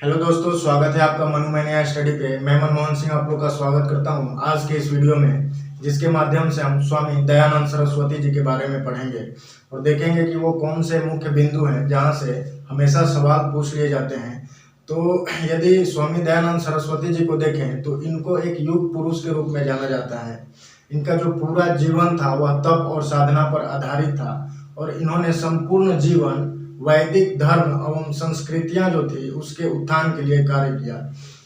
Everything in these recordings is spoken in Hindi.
हेलो दोस्तों, स्वागत है आपका मनु मैनिया स्टडी पे। मैं मनमोहन सिंह आप लोग का स्वागत करता हूं आज के इस वीडियो में, जिसके माध्यम से हम स्वामी दयानंद सरस्वती जी के बारे में पढ़ेंगे और देखेंगे कि वो कौन से मुख्य बिंदु हैं जहां से हमेशा सवाल पूछ लिए जाते हैं। तो यदि स्वामी दयानंद सरस्वती जी को देखें तो इनको एक युग पुरुष के रूप में जाना जाता है। इनका जो पूरा जीवन था वह तप और साधना पर आधारित था और इन्होंने संपूर्ण जीवन वैदिक धर्म एवं संस्कृतियां जो थी उसके उत्थान के लिए कार्य किया।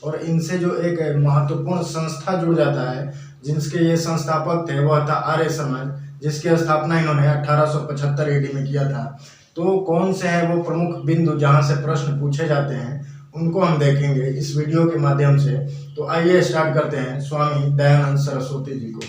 और इनसे जो एक महत्वपूर्ण संस्था जुड़ जाता है, जिनके ये संस्थापक थे, वह था आर्य समाज, जिसकी स्थापना इन्होंने 1875 ईडी में किया था। तो कौन से हैं वो प्रमुख बिंदु जहां से प्रश्न पूछे जाते हैं, उनको हम देखेंगे इस वीडियो के माध्यम से। तो आइए स्टार्ट करते हैं स्वामी दयानंद सरस्वती जी को।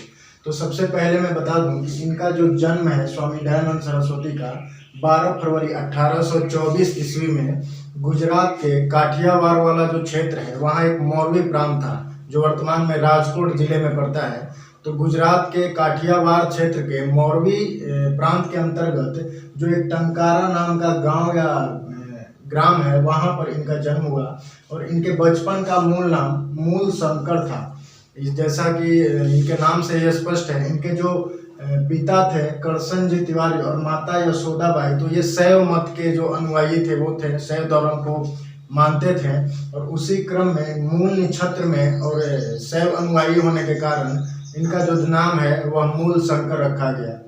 तो सबसे पहले मैं बता दूं कि इनका जो जन्म है स्वामी दयानंद सरस्वती का 12 फरवरी 1824 ईस्वी में गुजरात के काठियावाड़ वाला जो क्षेत्र है वहाँ एक मौरवी प्रांत था, जो वर्तमान में राजकोट जिले में पड़ता है। तो गुजरात के काठियावाड़ क्षेत्र के मौरवी प्रांत के अंतर्गत जो एक टंकारा नाम का गांव या ग्राम है, वहाँ पर इनका जन्म हुआ। और इनके बचपन का मूल नाम मूल शंकर था। जैसा कि इनके नाम से यह स्पष्ट है, इनके जो पिता थे करसन जी तिवारी और माता यशोदाबाई, तो ये शैव मत के जो अनुयायी थे, वो थे शैव धर्म को मानते थे। और उसी क्रम में मूल नक्षत्र में और शैव अनुयायी होने के कारण इनका जो नाम है वह मूल शंकर रखा गया।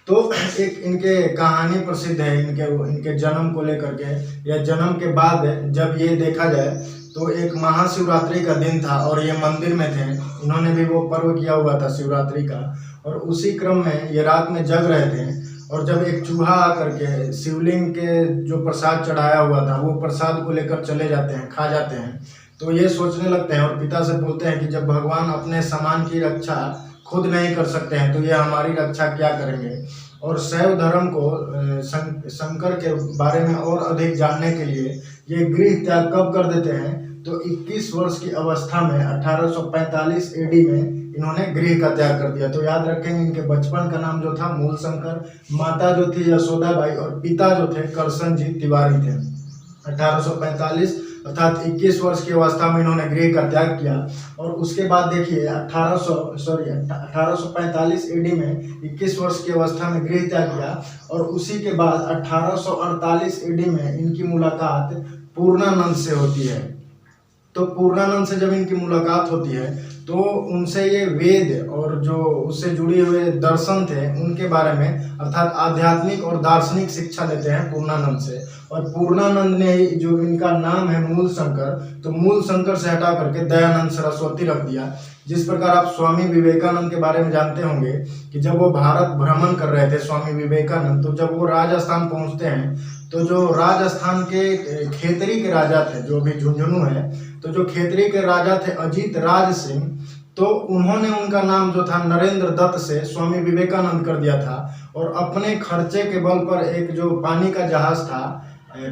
तो एक इनके कहानी प्रसिद्ध है इनके जन्म को लेकर के, या जन्म के बाद जब ये देखा जाए तो एक महाशिवरात्रि का दिन था और ये मंदिर में थे। इन्होंने भी वो पर्व किया हुआ था शिवरात्रि का। और उसी क्रम में ये रात में जग रहे थे और जब एक चूहा आकर के शिवलिंग के जो प्रसाद चढ़ाया हुआ था वो प्रसाद को लेकर चले जाते हैं, खा जाते हैं। तो ये सोचने लगते हैं और पिता से बोलते हैं कि जब भगवान अपने सामान की रक्षा खुद नहीं कर सकते हैं तो ये हमारी रक्षा क्या करेंगे। और शैव धर्म को शंकर के बारे में और अधिक जानने के लिए ये गृह त्याग कब कर देते हैं, तो 21 वर्ष की अवस्था में 1845 एडी में इन्होंने गृह का त्याग कर दिया। तो याद रखेंगे इनके बचपन का नाम जो था मूल शंकर, माता जो थी यशोदाबाई और पिता जो थे करसन जी तिवारी थे। 1845 अर्थात 21 वर्ष की अवस्था में इन्होंने गृह का त्याग किया। और उसके बाद देखिए 1845 एडी में 21 वर्ष की अवस्था में गृह त्याग किया। और उसी के बाद 1848 एडी में इनकी मुलाकात पूर्णानंद से होती है। तो पूर्णानंद से जब इनकी मुलाकात होती है तो उनसे ये वेद और जो उससे जुड़े हुए दर्शन थे उनके बारे में अर्थात आध्यात्मिक और दार्शनिक शिक्षा लेते हैं पूर्णानंद से। और पूर्णानंद ने जो इनका नाम है मूल शंकर, तो मूल शंकर से हटा करके दयानंद सरस्वती रख दिया। जिस प्रकार आप स्वामी विवेकानंद के बारे में जानते होंगे कि जब वो भारत भ्रमण कर रहे थे स्वामी विवेकानंद, तो जब वो राजस्थान पहुंचते हैं तो जो राजस्थान के खेतरी के राजा थे, जो भी झुंझुनू है, तो जो खेतरी के राजा थे अजीत राज सिंह, तो उन्होंने उनका नाम जो था नरेंद्र दत्त से स्वामी विवेकानंद कर दिया था। और अपने खर्चे के बल पर एक जो पानी का जहाज था,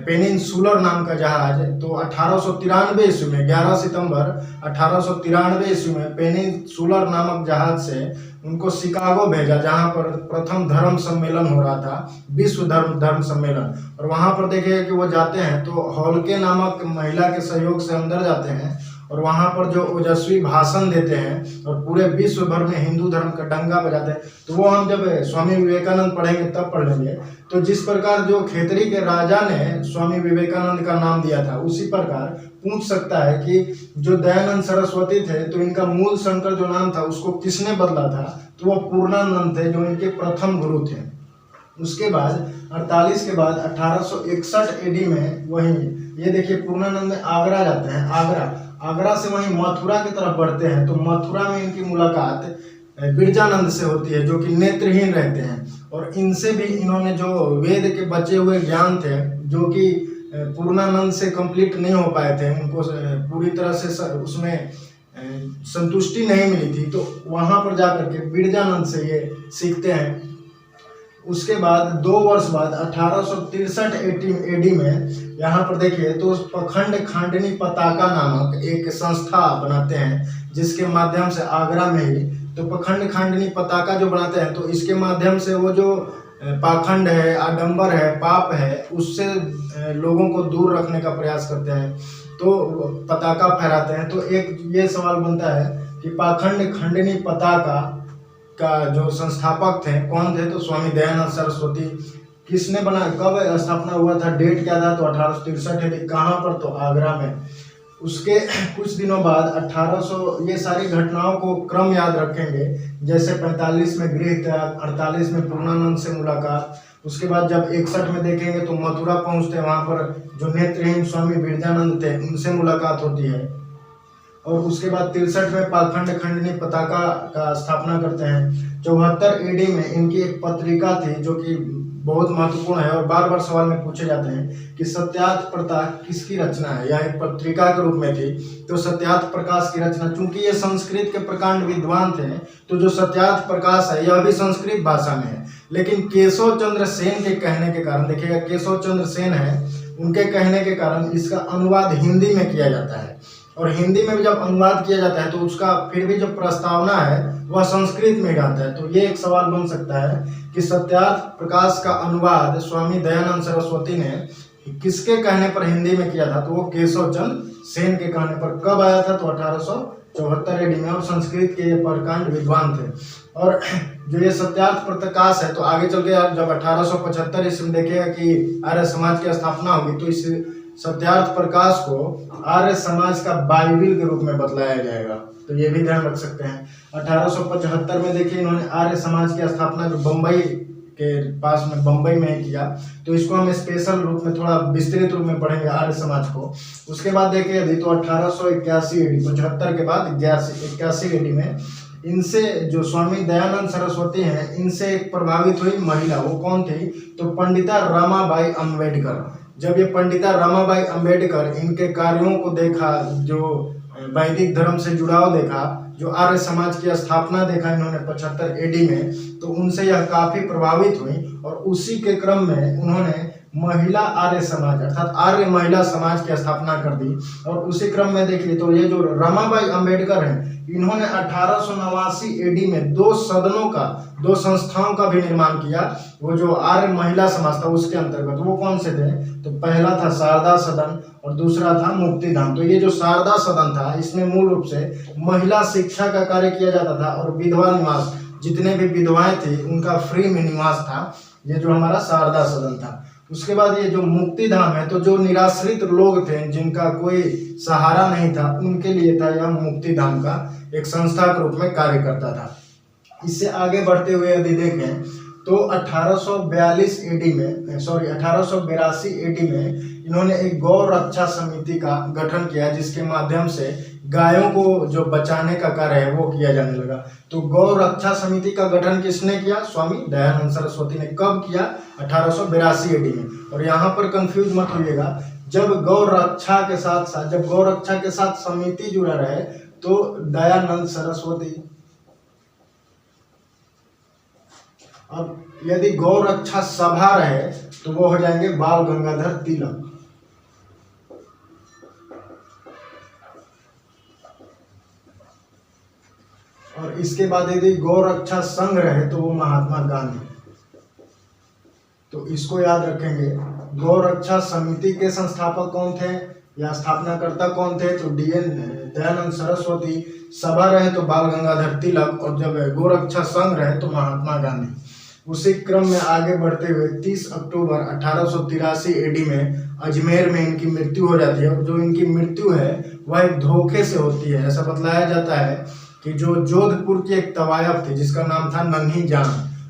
पेनिनसुलर नाम का जहाज, तो 1893 ईस्वी में 11 सितंबर 1893 ईस्वी में पेनिनसुलर नामक जहाज से उनको शिकागो भेजा, जहां पर प्रथम धर्म सम्मेलन हो रहा था, विश्व धर्म सम्मेलन। और वहां पर देखिए कि वो जाते हैं तो हॉलके नामक महिला के सहयोग से अंदर जाते हैं और वहां पर जो ओजस्वी भाषण देते हैं और पूरे विश्व भर में हिंदू धर्म का डंका बजाते हैं। तो वो हम जब स्वामी विवेकानंद पढ़ेंगे तब पढ़ लेंगे। तो जिस प्रकार जो खेतरी के राजा ने स्वामी विवेकानंद का नाम दिया था, उसी प्रकार पूछ सकता है कि जो दयानंद सरस्वती थे तो इनका मूल शंकर जो नाम था उसको किसने बदला था, तो वो पूर्णानंद थे, जो इनके प्रथम गुरु थे। उसके बाद 48 के बाद 1861 एडी में वहीं ये देखिए पूर्णानंद में आगरा जाते हैं। आगरा से वहीं मथुरा की तरफ बढ़ते हैं। तो मथुरा में इनकी मुलाकात बिरजानंद से होती है, जो कि नेत्रहीन रहते हैं। और इनसे भी इन्होंने जो वेद के बचे हुए ज्ञान थे, जो कि पूर्णानंद से कंप्लीट नहीं हो पाए थे, उनको पूरी तरह से उसमें संतुष्टि नहीं मिली थी, तो वहां पर जाकर के बिरजानंद से ये सीखते हैं। उसके बाद 2 वर्ष बाद 1863 एडी में यहाँ पर देखिए तो पखंड खांडनी पताका नामक एक संस्था बनाते हैं, जिसके माध्यम से आगरा में ही तो पखंड खांडनी पताका जो बनाते हैं, तो इसके माध्यम से वो जो पाखंड है, आडंबर है, पाप है, उससे लोगों को दूर रखने का प्रयास करते हैं, तो पताका फहराते हैं। तो एक ये सवाल बनता है कि पाखंड खंडनी पताका का जो संस्थापक थे कौन थे? तो स्वामी दयानंद सरस्वती। किसने बनाया, कब स्थापना हुआ था, डेट क्या था? तो 1863 है। कहाँ पर? तो आगरा में। उसके कुछ दिनों बाद 1800, ये सारी घटनाओं को क्रम याद रखेंगे, जैसे 45 में गृह त्याग, 48 में पूर्णानंद से मुलाकात, उसके बाद जब 61 में देखेंगे तो मथुरा पहुंचते हैं, वहां पर जो नेत्रहीन स्वामी विरजानंद थे उनसे मुलाकात होती है, और उसके बाद 63 में पाखंड खंडनी पताका का स्थापना करते हैं। 74 AD में इनकी एक पत्रिका थी जो कि बहुत महत्वपूर्ण है और बार बार सवाल में पूछे जाते हैं कि सत्यार्थ प्रकाश किसकी रचना है, या एक पत्रिका के रूप में थी। तो सत्यार्थ प्रकाश की रचना, चूंकि ये संस्कृत के प्रकांड विद्वान थे, तो जो सत्यार्थ प्रकाश है यह भी संस्कृत भाषा में है, लेकिन केशव चंद्र सेन के कहने के कारण, देखिएगा केशव चंद्र सेन है, उनके कहने के कारण इसका अनुवाद हिंदी में किया जाता है, और हिंदी में भी जब अनुवाद किया जाता है तो उसका फिर भी जो प्रस्तावना है वह संस्कृत में रहता है। तो ये एक सवाल बन सकता है कि सत्यार्थ प्रकाश का अनुवाद स्वामी दयानंद सरस्वती ने किसके कहने पर हिंदी में किया था? तो वो केशव चंद्र सेन के कहने पर। कब आया था? तो 1874 AD में, और संस्कृत के ये प्रकांड विद्वान थे। और जो ये सत्यार्थ प्रकाश है, तो आगे चल के जब 1875 ईस्वी में देखेगा कि आर्य समाज की स्थापना होगी, तो इस सत्यार्थ प्रकाश को आर्य समाज का बाइबिल के रूप में बतलाया जाएगा। तो ये भी ध्यान रख सकते हैं। 1875 में देखिए इन्होंने आर्य समाज की स्थापना जो बम्बई के पास में, बम्बई में किया, तो इसको हम स्पेशल रूप में थोड़ा विस्तृत रूप में पढ़ेंगे आर्य समाज को। उसके बाद देखिए यदि तो 1881 AD, 75 के बाद 81 AD में इनसे जो स्वामी दयानंद सरस्वती हैं, इनसे एक प्रभावित हुई महिला, वो कौन थी? तो पंडिता रमाबाई अम्बेडकर। जब ये पंडिता रमाबाई अम्बेडकर इनके कार्यों को देखा, जो वैदिक धर्म से जुड़ाव देखा, जो आर्य समाज की स्थापना देखा इन्होंने 75 AD में, तो उनसे यह काफी प्रभावित हुई, और उसी के क्रम में उन्होंने महिला आर्य समाज अर्थात आर्य महिला समाज की स्थापना कर दी। और उसी क्रम में देखिए तो ये जो रमाबाई अम्बेडकर हैं, इन्होंने 1889 AD में 2 सदनों का, 2 संस्थाओं का भी निर्माण किया। वो जो आर्य महिला समाज था उसके अंतर्गत, वो कौन से थे? तो पहला था शारदा सदन और दूसरा था मुक्तिधाम। तो ये जो शारदा सदन था, इसमें मूल रूप से महिला शिक्षा का कार्य किया जाता था, और विधवा निवास, जितने भी विधवाएं थी उनका फ्री में निवास था, ये जो हमारा शारदा सदन था। उसके बाद ये जो मुक्तिधाम है, तो जो निराश्रित लोग थे, जिनका कोई सहारा नहीं था, उनके लिए था यह मुक्तिधाम का एक संस्था के रूप में कार्य करता था। इससे आगे बढ़ते हुए यदि देखें तो 1882 AD में इन्होंने एक गौ रक्षा समिति का गठन किया, जिसके माध्यम से गायों को जो बचाने का कार्य है वो किया जाने लगा। तो गौ रक्षा समिति का गठन किसने किया? स्वामी दयानंद सरस्वती ने। कब किया? 1882 AD में। और यहाँ पर कंफ्यूज मत होइएगा, जब गौ रक्षा के साथ समिति जुड़ा रहे तो दयानंद सरस्वती। अब यदि गौ रक्षा सभा रहे तो वो हो जाएंगे बाल गंगाधर तिलक। और इसके बाद यदि गौ रक्षा संघ रहे तो वो महात्मा गांधी। तो इसको याद रखेंगे। गौ रक्षा समिति के संस्थापक कौन थे या स्थापनाकर्ता कौन थे? तो दयानंद सरस्वती। सभा रहे तो बाल गंगाधर तिलक, और जब गौ रक्षा संघ रहे तो महात्मा गांधी। उसी क्रम में आगे बढ़ते हुए 30 अक्टूबर 1883 AD में अजमेर में इनकी मृत्यु हो जाती है। और जो इनकी मृत्यु है वह एक धोखे से होती है। ऐसा बतलाया जाता है कि जो जोधपुर की एक तवायफ थी जिसका नाम था नन्ही जान,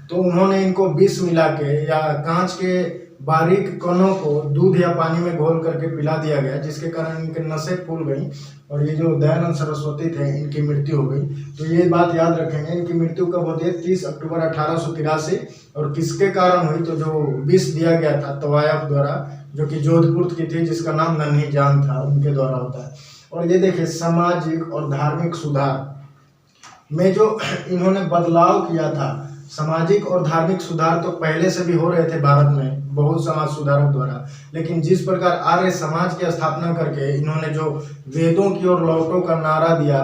तो उन्होंने इनको विष मिला के या कांच के बारीक कणों को दूध या पानी में घोल करके पिला दिया गया, जिसके कारण इनके नसें फूल गई और ये जो दयानंद सरस्वती थे इनकी मृत्यु हो गई। तो ये बात याद रखेंगे, इनकी मृत्यु कब होती है? 30 अक्टूबर 1883। और किसके कारण हुई? तो जो विष दिया गया था तवायफ द्वारा, जो कि जोधपुर की थी, जिसका नाम नन्ही जान था, उनके द्वारा होता है। और ये देखिए सामाजिक और धार्मिक सुधार में जो इन्होंने बदलाव किया था, सामाजिक और धार्मिक सुधार तो पहले से भी हो रहे थे भारत में बहुत समाज सुधारक द्वारा, लेकिन जिस प्रकार आर्य समाज की स्थापना करके इन्होंने जो वेदों की ओर लौटो का नारा दिया,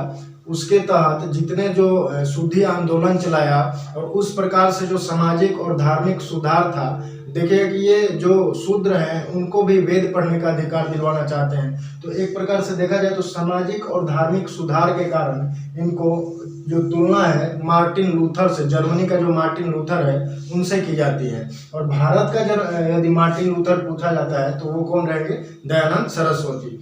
उसके तहत जितने जो शुद्धि आंदोलन चलाया और उस प्रकार से जो सामाजिक और धार्मिक सुधार था, देखिए कि ये जो शूद्र हैं उनको भी वेद पढ़ने का अधिकार दिलवाना चाहते हैं। तो एक प्रकार से देखा जाए तो सामाजिक और धार्मिक सुधार के कारण इनको जो तुलना है मार्टिन लूथर से, जर्मनी का जो मार्टिन लूथर है उनसे की जाती है। और भारत का जब यदि मार्टिन लूथर पूछा जाता है तो वो कौन रहेंगे? दयानंद सरस्वती।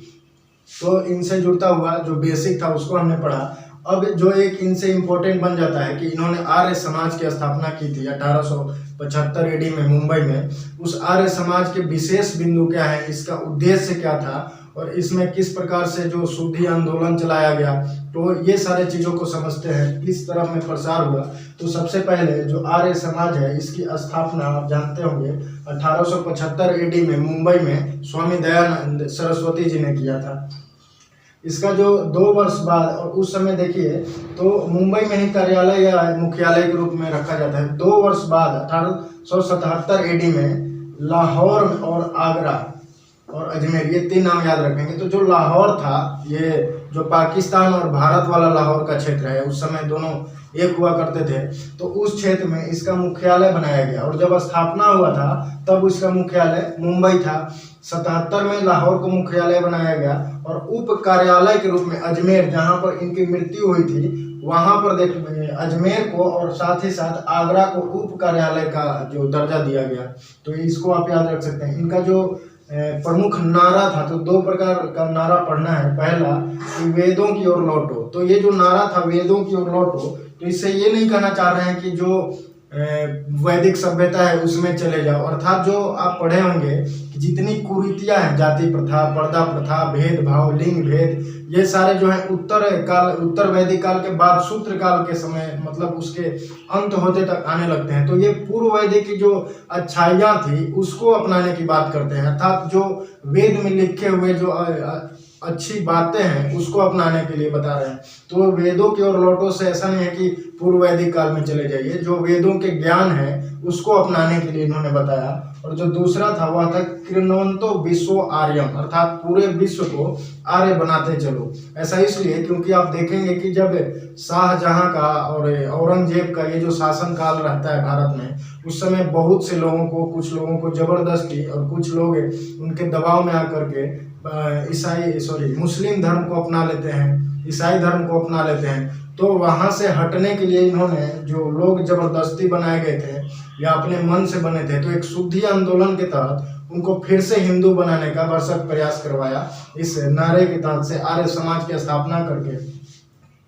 तो इनसे जुड़ता हुआ जो बेसिक था उसको हमने पढ़ा। अब जो एक इनसे इम्पोर्टेंट बन जाता है कि इन्होंने आर्य समाज की स्थापना की थी 1875 एडी में मुंबई में। उस आर्य समाज के विशेष बिंदु क्या है, इसका उद्देश्य क्या था और इसमें किस प्रकार से जो शुद्धि आंदोलन चलाया गया, तो ये सारे चीज़ों को समझते हैं किस तरह में प्रसार हुआ। तो सबसे पहले जो आर्य समाज है इसकी स्थापना आप जानते होंगे 1875 एडी में मुंबई में स्वामी दयानंद सरस्वती जी ने किया था। इसका जो 2 वर्ष बाद, और उस समय देखिए तो मुंबई में ही कार्यालय या मुख्यालय के रूप में रखा जाता है। 2 वर्ष बाद 1877 एडी में लाहौर और आगरा और अजमेर, ये 3 नाम याद रखेंगे। तो जो लाहौर था, ये जो पाकिस्तान और भारत वाला लाहौर का क्षेत्र है, उस समय दोनों एक हुआ करते थे, तो उस क्षेत्र में इसका मुख्यालय बनाया गया। और जब स्थापना हुआ था तब इसका मुख्यालय मुंबई था। 77 में लाहौर को मुख्यालय बनाया गया और उप कार्यालय के रूप में अजमेर, जहां पर इनकी मृत्यु हुई थी, वहां पर देख अजमेर को और साथ ही साथ आगरा को उप कार्यालय का जो दर्जा दिया गया। तो इसको आप याद रख सकते हैं। इनका जो प्रमुख नारा था, तो 2 प्रकार का नारा पढ़ना है। पहला कि वेदों की ओर लौटो। तो ये जो नारा था वेदों की ओर लौटो, तो इससे ये नहीं कहना चाह रहे हैं कि जो वैदिक सभ्यता है उसमें चले जाओ, अर्थात जो आप पढ़े होंगे कि जितनी कुरीतियां हैं, जाति प्रथा, पर्दा प्रथा, भेदभाव, लिंग भेद, ये सारे जो है उत्तर वैदिक काल के बाद सूत्र काल के समय, मतलब उसके अंत होते तक आने लगते हैं। तो ये पूर्व वैदिक की जो अच्छाइयाँ थी उसको अपनाने की बात करते हैं, अर्थात जो वेद में लिखे हुए जो अच्छी बातें हैं उसको अपनाने के लिए बता रहे हैं। तो वेदों की ओर लौटो से ऐसा नहीं है कि पूर्व वैदिक काल में चले जाइए, जो वेदों के ज्ञान है उसको अपनाने के लिए इन्होंने बताया। और जो दूसरा था वह था कृण्वन्तो विश्व आर्यम, अर्थात पूरे विश्व को आर्य बनाते चलो। ऐसा इसलिए क्योंकि आप देखेंगे कि जब शाहजहां का और औरंगजेब का ये जो शासन काल रहता है भारत में, उस समय बहुत से लोगों को, कुछ लोगों को जबरदस्ती और कुछ लोग उनके दबाव में आकर के मुस्लिम धर्म को अपना लेते हैं, ईसाई धर्म को अपना लेते हैं। तो वहां से हटने के लिए इन्होंने, जो लोग जबरदस्ती बनाए गए थे या अपने मन से बने थे, तो एक शुद्धि आंदोलन के तहत उनको फिर से हिंदू बनाने का भरसक प्रयास करवाया, इस नारे के तहत से आर्य समाज की स्थापना करके।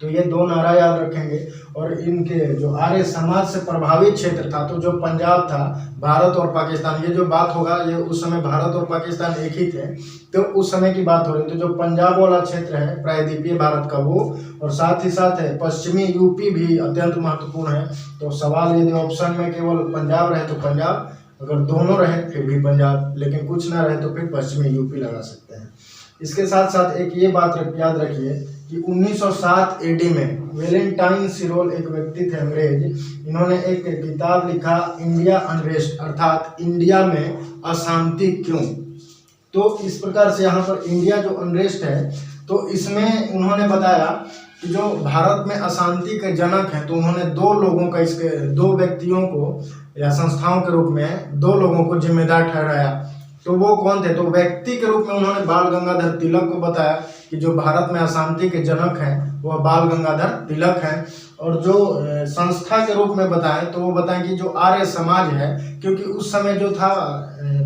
तो ये 2 नारा याद रखेंगे। और इनके जो आर्य समाज से प्रभावित क्षेत्र था, तो जो पंजाब था, भारत और पाकिस्तान, ये जो बात होगा ये उस समय भारत और पाकिस्तान एक ही थे, तो उस समय की बात हो रही। तो जो पंजाब वाला क्षेत्र है प्रायद्वीपीय भारत का, वो, और साथ ही साथ है पश्चिमी यूपी भी अत्यंत महत्वपूर्ण है। तो सवाल यदि ऑप्शन में केवल पंजाब रहे तो पंजाब, अगर दोनों रहे फिर भी पंजाब, लेकिन कुछ ना रहे तो फिर पश्चिमी यूपी लगा सकते हैं। इसके साथ साथ एक ये बात याद रखिए कि 1907 एडी में वेलेंटाइन सिरोल एक व्यक्ति थे अंग्रेज, इन्होंने एक किताब लिखा इंडिया अनरेस्ट, अर्थात इंडिया में अशांति क्यों। तो इस प्रकार से यहाँ पर इंडिया जो अनरेस्ट है, तो इसमें उन्होंने बताया कि जो भारत में अशांति के जनक हैं, तो उन्होंने 2 लोगों का, इसके 2 व्यक्तियों को या संस्थाओं के रूप में 2 लोगों को जिम्मेदार ठहराया। तो वो कौन थे? तो व्यक्ति के रूप में उन्होंने बाल गंगाधर तिलक को बताया कि जो भारत में अशांति के जनक हैं वह बाल गंगाधर तिलक हैं। और जो संस्था के रूप में बताएं तो वो बताएं कि जो आर्य समाज है, क्योंकि उस समय जो था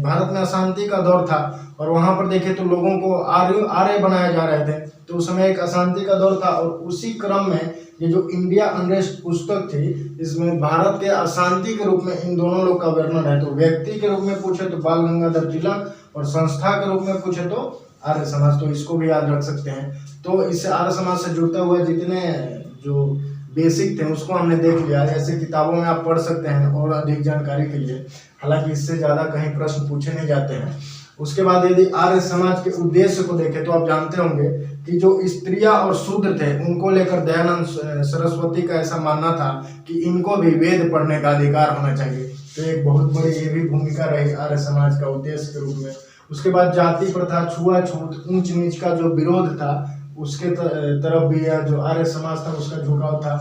भारत में अशांति का दौर था और वहां पर देखे तो लोगों को आर्य बनाए जा रहे थे, तो उस समय एक अशांति का दौर था। और उसी क्रम में ये जो इंडिया अनरेस्ट पुस्तक थी, इसमें भारत के अशांति के रूप में इन दोनों लोग का वर्णन है। तो व्यक्ति के रूप में पूछे तो बाल गंगाधर तिलक, और संस्था के रूप में पूछे तो आर्य समाज। तो इसको भी याद रख सकते हैं। तो इससे आर्य समाज से जुड़ता हुआ जितने जो बेसिक थे उसको हमने देख लिया। ऐसे किताबों में आप पढ़ सकते हैं और अधिक जानकारी के लिए, हालांकि इससे ज़्यादा कहीं प्रश्न पूछे नहीं जाते हैं। उसके बाद यदि आर्य समाज के उद्देश्य को देखें तो आप जानते होंगे कि जो स्त्रियां और शूद्र थे उनको लेकर दयानंद सरस्वती का ऐसा मानना था कि इनको भी वेद पढ़ने का अधिकार होना चाहिए। तो एक बहुत बड़ी ये भी भूमिका रही आर्य समाज का उद्देश्य के रूप में। उसके बाद जाति प्रथा, छुआछूत, ऊंच नीच का जो विरोध था, उसके तरफ भी है, जो आर्य समाज था उसका झुकाव था।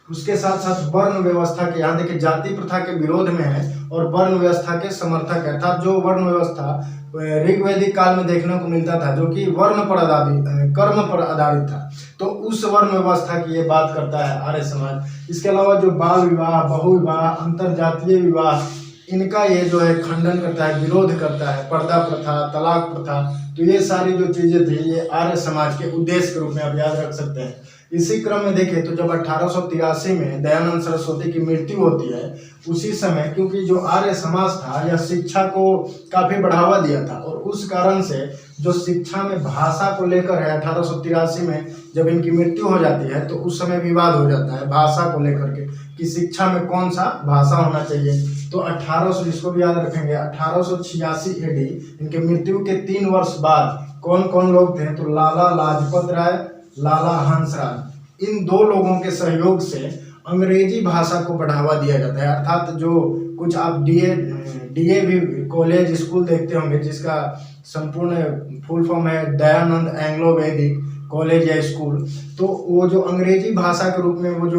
उसके साथ साथ वर्ण व्यवस्था के, यहाँ देखिए जाति प्रथा के विरोध में है और वर्ण व्यवस्था के समर्थक है। अर्थात जो वर्ण व्यवस्था ऋग्वैदिक काल में देखने को मिलता था, जो कि वर्ण पर आधारित, कर्म पर आधारित था, तो उस वर्ण व्यवस्था की ये बात करता है आर्य समाज। इसके अलावा जो बाल विवाह, बहु विवाह, अंतर जातीय विवाह, इनका ये जो है खंडन करता है, विरोध करता है। पर्दा प्रथा, तलाक प्रथा, तो ये सारी जो चीजें थी ये आर्य समाज के उद्देश्य के रूप में आप याद रख सकते हैं। इसी क्रम में देखें तो जब 1883 में दयानंद सरस्वती की मृत्यु होती है, उसी समय क्योंकि जो आर्य समाज था यह शिक्षा को काफी बढ़ावा दिया था, और उस कारण से जो शिक्षा में भाषा को लेकर है, 1883 में जब इनकी मृत्यु हो जाती है तो उस समय विवाद हो जाता है भाषा को लेकर के कि शिक्षा में कौन सा भाषा होना चाहिए। तो 1800, इसको भी याद रखेंगे, 1886 AD इनके मृत्यु के 3 वर्ष बाद कौन कौन लोग थे, तो लाला लाजपत राय, लाला हंसराज, इन 2 लोगों के सहयोग से अंग्रेजी भाषा को बढ़ावा दिया जाता है। अर्थात जो कुछ आप डीएवी कॉलेज स्कूल देखते होंगे, जिसका संपूर्ण फुल फॉर्म है दयानंद एंग्लो वैदिक कॉलेज या स्कूल, तो वो जो अंग्रेजी भाषा के रूप में वो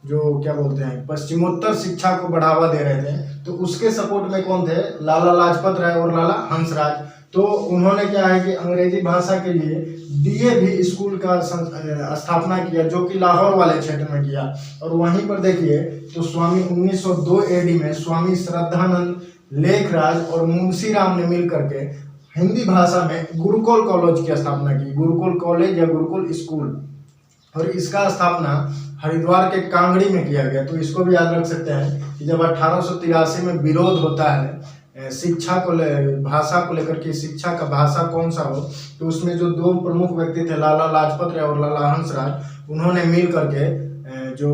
जो क्या बोलते हैं पश्चिमोत्तर शिक्षा को बढ़ावा दे रहे थे, तो उसके सपोर्ट में कौन थे, लाला लाजपत राय और लाला हंसराज। तो उन्होंने क्या है कि अंग्रेजी भाषा के लिए डीएवी स्कूल का स्थापना किया, जो कि लाहौर वाले क्षेत्र में किया। और वहीं पर देखिए तो स्वामी 1902 AD में स्वामी श्रद्धानंद लेखराज और मुंशी राम ने मिल करके हिंदी भाषा में गुरुकुल कॉलेज की स्थापना की, गुरुकुल कॉलेज या गुरुकुल स्कूल, और इसका स्थापना हरिद्वार के कांगड़ी में किया गया। तो इसको भी याद रख सकते हैं कि जब 1883 में विरोध होता है शिक्षा को भाषा को लेकर के, शिक्षा का भाषा कौन सा हो, तो उसमें जो 2 प्रमुख व्यक्ति थे लाला लाजपत राय और लाला हंसराज, उन्होंने मिल करके जो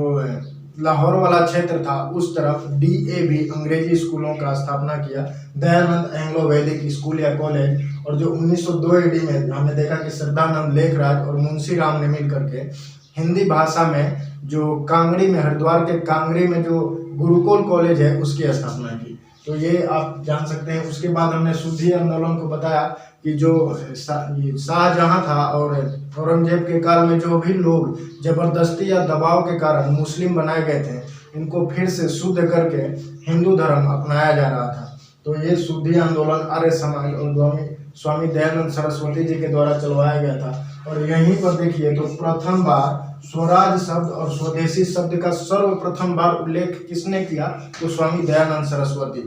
लाहौर वाला क्षेत्र था उस तरफ डीएवी अंग्रेजी स्कूलों का स्थापना किया, दयानंद एंग्लो वैदिक स्कूल या कॉलेज। और जो 1902 AD में हमने देखा कि श्रद्धानंद लेखराज और मुंशी राम ने मिल करके हिंदी भाषा में जो कांगड़ी में, हरिद्वार के कांगड़ी में जो गुरुकुल कॉलेज है उसकी स्थापना की। तो ये आप जान सकते हैं। उसके बाद हमने शुद्धि आंदोलन को बताया कि जो शाहजहां था और औरंगजेब के काल में जो भी लोग जबरदस्ती या दबाव के कारण मुस्लिम बनाए गए थे, इनको फिर से शुद्ध करके हिंदू धर्म अपनाया जा रहा था। तो ये शुद्धि आंदोलन आर्य समाज और स्वामी दयानंद सरस्वती जी के द्वारा चलवाया गया था। और यहीं पर देखिए तो प्रथम बार स्वराज शब्द और स्वदेशी शब्द का सर्वप्रथम बार उल्लेख किसने किया, तो स्वामी दयानंद सरस्वती।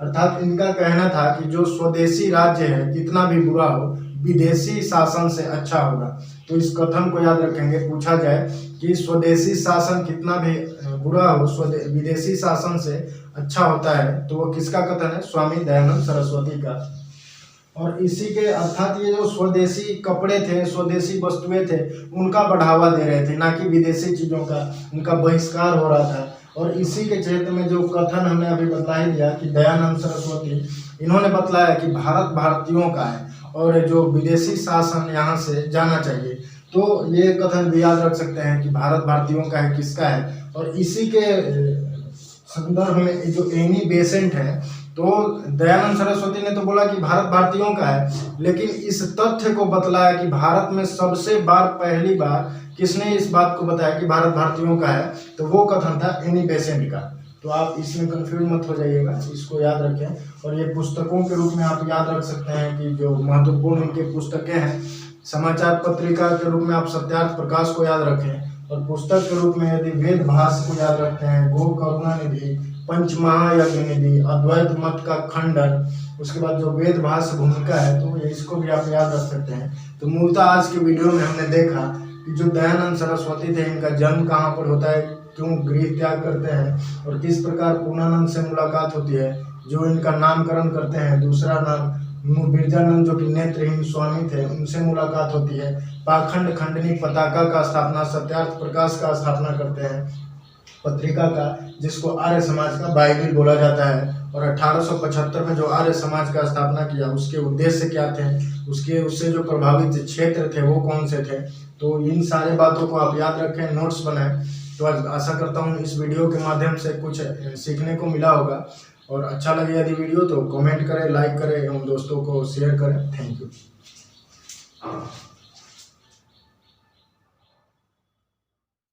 अर्थात इनका कहना था कि जो स्वदेशी राज्य है कितना भी बुरा हो, विदेशी शासन से अच्छा होगा। तो इस कथन को याद रखेंगे, पूछा जाए कि स्वदेशी शासन कितना भी बुरा हो, विदेशी शासन से अच्छा होता है, तो वो किसका कथन है, स्वामी दयानंद सरस्वती का। और इसी के अर्थात ये जो स्वदेशी कपड़े थे, स्वदेशी वस्तुएं थे, उनका बढ़ावा दे रहे थे, ना कि विदेशी चीजों का उनका बहिष्कार हो रहा था। और इसी के क्षेत्र में जो कथन हमने अभी बता ही दिया कि दयानंद सरस्वती, इन्होंने बतलाया कि भारत भारतीयों का है और जो विदेशी शासन यहाँ से जाना चाहिए। तो ये कथन भी याद रख सकते हैं कि भारत भारतीयों का है, किसका है। और इसी के संदर्भ में जो एनी बेसेंट है, तो दयानंद सरस्वती ने तो बोला कि भारत भारतीयों का है, लेकिन इस तथ्य को बतलाया कि भारत में सबसे पहली बार किसने इस बात को बताया कि भारत भारतीयों का है, तो वो कथन था एनी बेसेंट का। तो आप इसमें कंफ्यूज मत हो जाइएगा, इसको याद रखें। और ये पुस्तकों के रूप में आप याद रख सकते हैं कि जो महत्वपूर्ण इनके पुस्तकें हैं, समाचार पत्रिका के रूप में आप सत्यार्थ प्रकाश को याद रखें, और पुस्तक के रूप में यदि वेद भाष्य को याद रखते हैं, गो करुणा निधि, पंचमहायज्ञ निधि, अद्वैत मत का खंडन, उसके बाद जो वेद भाष्य भूमिका है, तो इसको भी आप याद रख सकते हैं। तो मूलतः आज के वीडियो में हमने देखा कि जो दयानंद सरस्वती थे, इनका जन्म कहाँ पर होता है, क्यों गृह त्याग करते हैं, और किस प्रकार पूर्णानंद से मुलाकात होती है, जो इनका नामकरण करते हैं, दूसरा नाम बिरजानंद जो कि नेत्रहीन स्वामी थे, उनसे मुलाकात होती है, पाखंड खंडनी पताका का स्थापना, सत्यार्थ प्रकाश का स्थापना करते हैं, पत्रिका का, जिसको आर्य समाज का बाइबिल बोला जाता है। और 1875 में जो आर्य समाज का स्थापना किया, उसके उद्देश्य क्या थे, उससे जो प्रभावित क्षेत्र थे वो कौन से थे। तो इन सारे बातों को आप याद रखें, नोट्स बनाएं। तो आशा करता हूँ इस वीडियो के माध्यम से कुछ सीखने को मिला होगा, और अच्छा लगे यदि वीडियो तो कमेंट करें, लाइक करें एवं दोस्तों को शेयर करें। Thank you.